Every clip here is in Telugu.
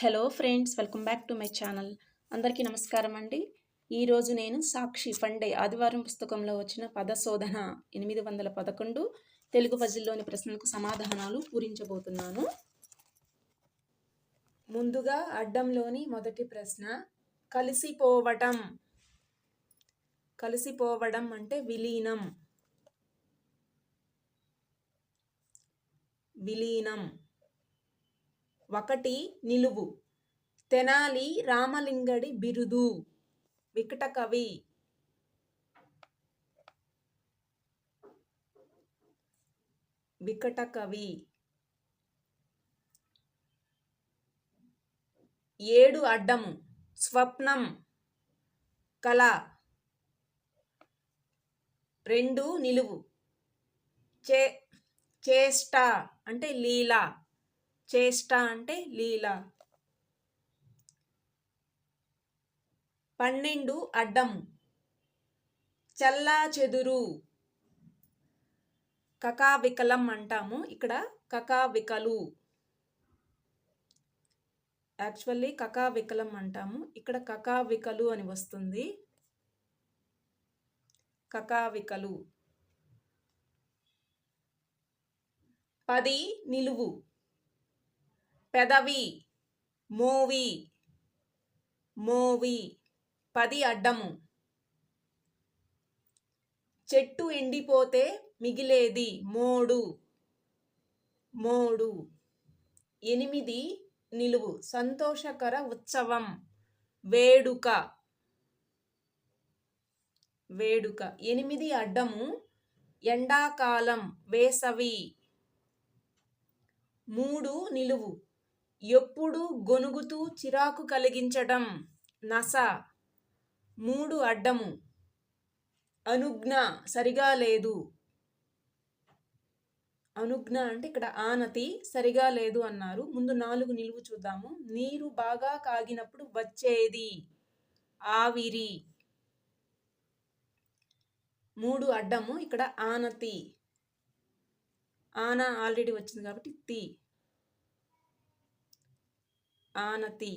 Hello friends, welcome back to my channel. అందరికీ నమస్కారం అండి. ఈరోజు నేను సాక్షి ఫండే ఆదివారం పుస్తకంలో వచ్చిన పద శోధన 811 తెలుగు పజిల్లోని ప్రశ్నలకు సమాధానాలు పూరించబోతున్నాను. ముందుగా అడ్డంలోని మొదటి ప్రశ్న, కలిసిపోవటం. కలిసిపోవడం అంటే విలీనం. విలీనం. 1 నిలువు. తెనాలి రామలింగడి బిరుదు. వికటకవి. వికటకవి. 7 అడ్డము. స్వప్నం. కళ. 2 నిలువు. చేష్ట అంటే లీల. చేష్ట అంటే లీల. 12 అడ్డము. చల్లా చెదురు. కకావికలం అంటాము, ఇక్కడ కకావికలు. యాక్చువల్లీ కకావికలం అంటాము, ఇక్కడ కకావికలు అని వస్తుంది. కకావికలు. 10 నిలువు. పెదవి. మోవి. మోవి. 10 అడ్డము. చెట్టు ఎండిపోతే మిగిలేది. మోడు. మోడు. 8 నిలువు. సంతోషకర ఉత్సవం. వేడుక. వేడుక. 8 అడ్డము. ఎండాకాలం. వేసవి. 3 నిలువు. ఎప్పుడు గొనుగుతూ చిరాకు కలిగించడం. నస. 3 అడ్డము. అనుజ్ఞ. సరిగా లేదు. అనుజ్ఞ అంటే ఇక్కడ ఆనతి. సరిగా లేదు అన్నారు. ముందు 4 నిలువు చూద్దాము. నీరు బాగా కాగినప్పుడు వచ్చేది. ఆవిరి. 3 అడ్డము. ఇక్కడ ఆనతి. ఆన ఆల్రెడీ వచ్చింది కాబట్టి తి. ఆనతి.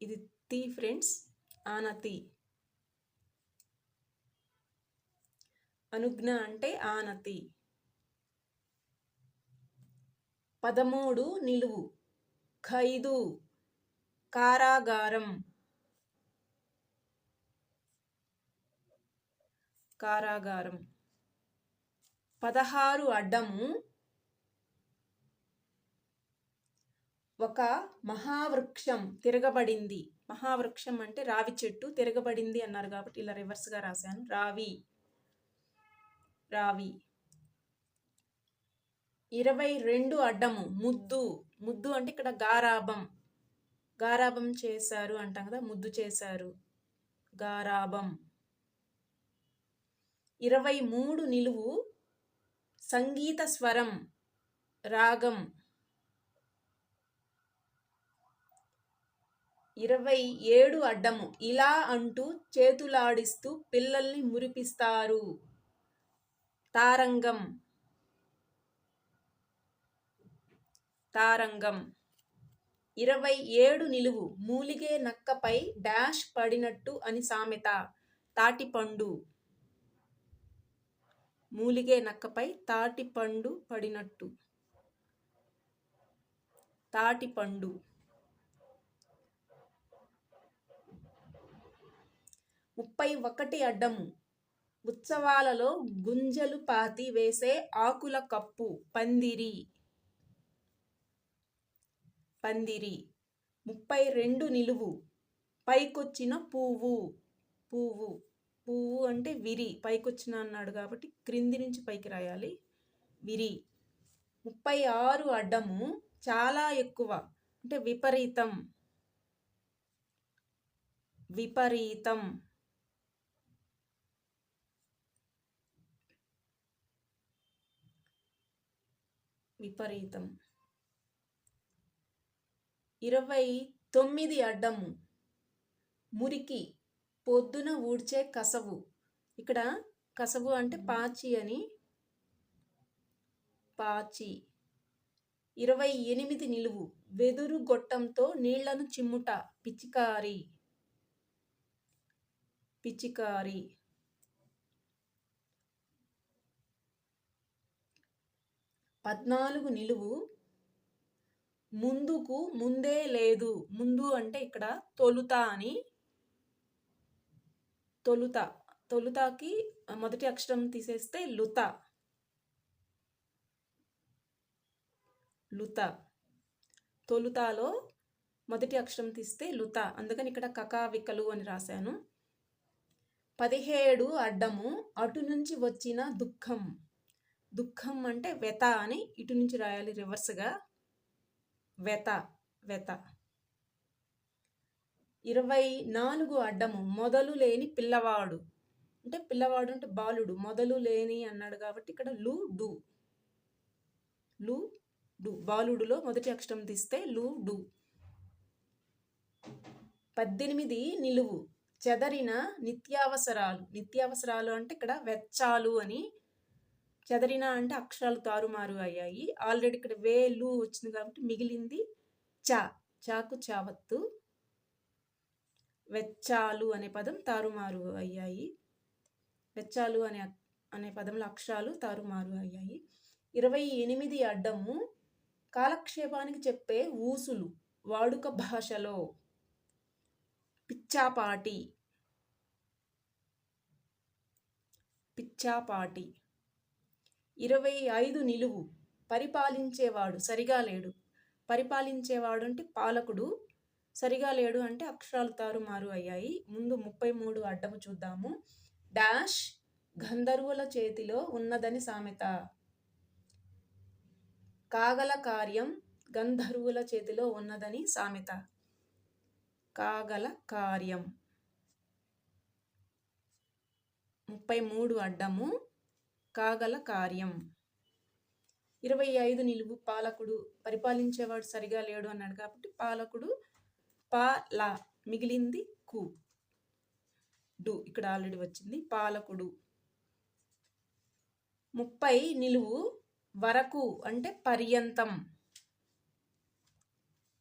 ఇది తి ఫ్రెండ్స్. ఆనతి. అనుజ్ఞ అంటే ఆనతి. 13 నిలువు. ఖైదు. కారాగారం. కారాగారం. 16 అడ్డము. ఒక మహావృక్షం తిరగబడింది. మహావృక్షం అంటే రావి చెట్టు. తిరగబడింది అన్నారు కాబట్టి ఇలా రివర్స్గా రాశాను. రావి. రావి. 22 అడ్డము. ముద్దు. ముద్దు అంటే ఇక్కడ గారాబం. గారాబం చేశారు అంటాం కదా, ముద్దు చేశారు. గారాబం. 23 నిలువు. సంగీత స్వరం. రాగం. 27 అడ్డము. ఇలా అంటూ చేతులాడిస్తూ పిల్లల్ని మురిపిస్తారు. తారంగం. తారంగం. 27 నిలువు. మూలిగే నక్కపై డాష్ పడినట్టు అని సామెత. తాటిపండు. మూలిగే నక్కపై తాటిపండు పడినట్టు. తాటిపండు. 31 అడ్డము. ఉత్సవాలలో గుంజలు పాతి వేసే ఆకుల కప్పు. పందిరి. పందిరి. 32 నిలువు. పైకొచ్చిన పువ్వు. పువ్వు. పువ్వు అంటే విరి. పైకొచ్చిన అన్నాడు కాబట్టి క్రింది నుంచి పైకి రాయాలి. విరి. 36 అడ్డము. చాలా ఎక్కువ అంటే విపరీతం. విపరీతం. విపరీతం. 29 అడ్డము. మురికి. పొద్దున ఊడ్చే కసవు. ఇక్కడ కసవు అంటే పాచి అని. పాచి. 28 నిలువు. వెదురు గొట్టంతో నీళ్లను చిమ్ముట. పిచికారి. పిచికారి. 14 నిలువు. ముందుకు ముందే లేదు. ముందు అంటే ఇక్కడ తొలుత అని. తొలుత. తొలుతకి మొదటి అక్షరం తీసేస్తే లుత. లుత. తొలుతలో మొదటి అక్షరం తీస్తే లుత. అందుకని ఇక్కడ కకావికలు అని రాశాను. 17 అడ్డము. అటు నుంచి వచ్చిన దుఃఖం. దుఃఖం అంటే వెత అని ఇటు నుంచి రాయాలి రివర్స్గా. వెత. వెత. 24 అడ్డము. మొదలు లేని పిల్లవాడు. అంటే పిల్లవాడు అంటే బాలుడు. మొదలు లేని అన్నాడు కాబట్టి ఇక్కడ లు డు. లు డు. బాలుడులో మొదటి అక్షరం తీస్తే లు డు. 18 నిలువు. చెదరిన నిత్యావసరాలు. నిత్యావసరాలు అంటే ఇక్కడ వెచ్చాలు అని. చెదరిన అంటే అక్షరాలు తారుమారు అయ్యాయి. ఆల్రెడీ ఇక్కడ వేలు వచ్చింది కాబట్టి మిగిలింది చా. చాకు చావత్తు. వెచ్చాలు అనే పదం తారుమారు అయ్యాయి. వెచ్చాలు అనే పదంలో అక్షరాలు తారుమారు అయ్యాయి. 28 అడ్డము. కాలక్షేపానికి చెప్పే ఊసులు. వాడుక భాషలో. పిచ్చాపాటి. పిచ్చాపాటి. 25 నిలువు. పరిపాలించేవాడు. సరిగా లేడు. పరిపాలించేవాడు అంటే పాలకుడు. సరిగా లేడు అంటే అక్షరాలు తారుమారు అయ్యాయి. ముందు 33 అడ్డము చూద్దాము. డాష్ గంధర్వుల చేతిలో ఉన్నదని సామెత. కాగల కార్యం గంధర్వుల చేతిలో ఉన్నదని సామెత. కాగల కార్యం. 33 అడ్డము. కాగల కార్యం. 25 నిలువు. పాలకుడు. పరిపాలించేవాడు సరిగా లేడు అన్నాడు కాబట్టి పాలకుడు. పాల. మిగిలింది కు. డు ఇక్కడ ఆల్రెడీ వచ్చింది. పాలకుడు. 30 నిలువు. వరకు అంటే పర్యంతం.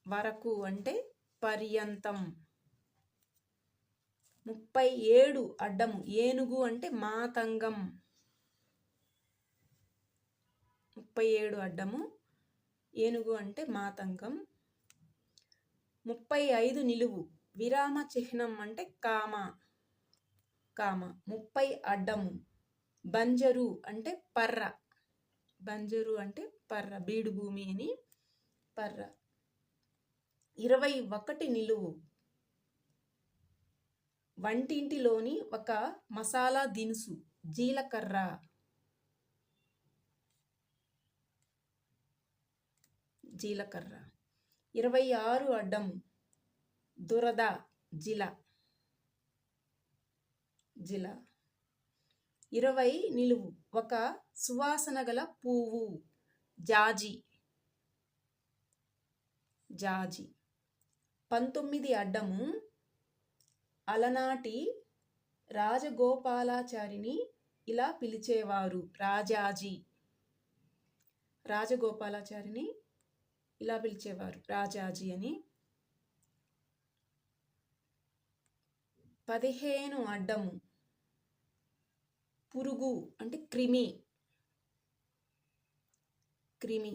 వరకు అంటే పర్యంతం. 37 అడ్డము. ఏనుగు అంటే మాతంగం. 37 అడ్డము. ఏనుగు అంటే మాతంగం. 35 నిలువు. విరామ చిహ్నం అంటే కామ. కామ. 30 అడ్డము. బంజరు అంటే పర్ర. బంజరు అంటే పర్ర. బీడు భూమి అని పర్ర. 21 నిలువు. వంటింటిలోని ఒక మసాలా దినుసు. జీలకర్ర. జీలకర్ర. 26 అడ్డము. దురద. జిల. జిల. 20 నిలువు. ఒక సువాసన గల పువ్వు. జాజి. జాజి. 19 అడ్డము. అలనాటి రాజగోపాలాచారిని ఇలా పిలిచేవారు. రాజాజీ. రాజగోపాలాచారిని ఇలా పిలిచేవారు. రాజాజీ అని. 15 అడ్డము. పురుగు అంటే క్రిమి. క్రిమి.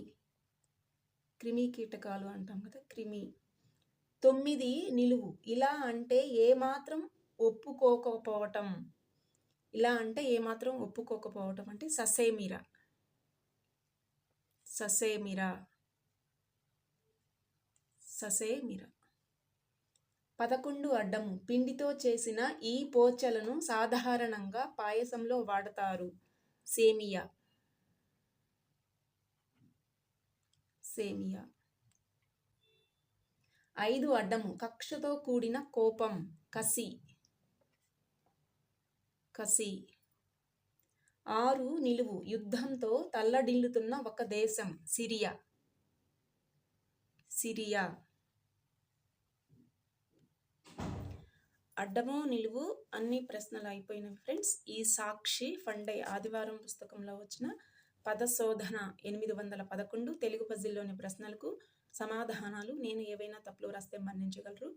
క్రిమి కీటకాలు అంటాం కదా. క్రిమి. 9 నిలువు. ఇలా అంటే ఏమాత్రం ఒప్పుకోకపోవటం. ఇలా అంటే ఏమాత్రం ఒప్పుకోకపోవటం అంటే ససేమిరా. ససేమిరా. ససేమిరా. 11 అడ్డము. పిండితో చేసిన ఈ పోచలను సాధారణంగా పాయసంలో వాడతారు. సేమియా. సేమియా. 5 అడ్డము. కక్షతో కూడిన కోపం. కసి. కసి. 6 నిలువు. యుద్ధంతో తల్లడిల్లుతున్న ఒక దేశం. సిరియా. సిరియా. అడ్డము నిలువు అన్ని ప్రశ్నలు అయిపోయినాయి ఫ్రెండ్స్. ఈ సాక్షి ఫండే ఆదివారం పుస్తకంలో వచ్చిన పదశోధన 811 తెలుగు పజిల్లోని ప్రశ్నలకు సమాధానాలు. నేను ఏవైనా తప్పులు రాస్తే మన్నించగలరు.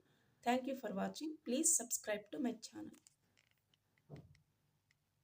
Thank you for watching. Please subscribe to my channel.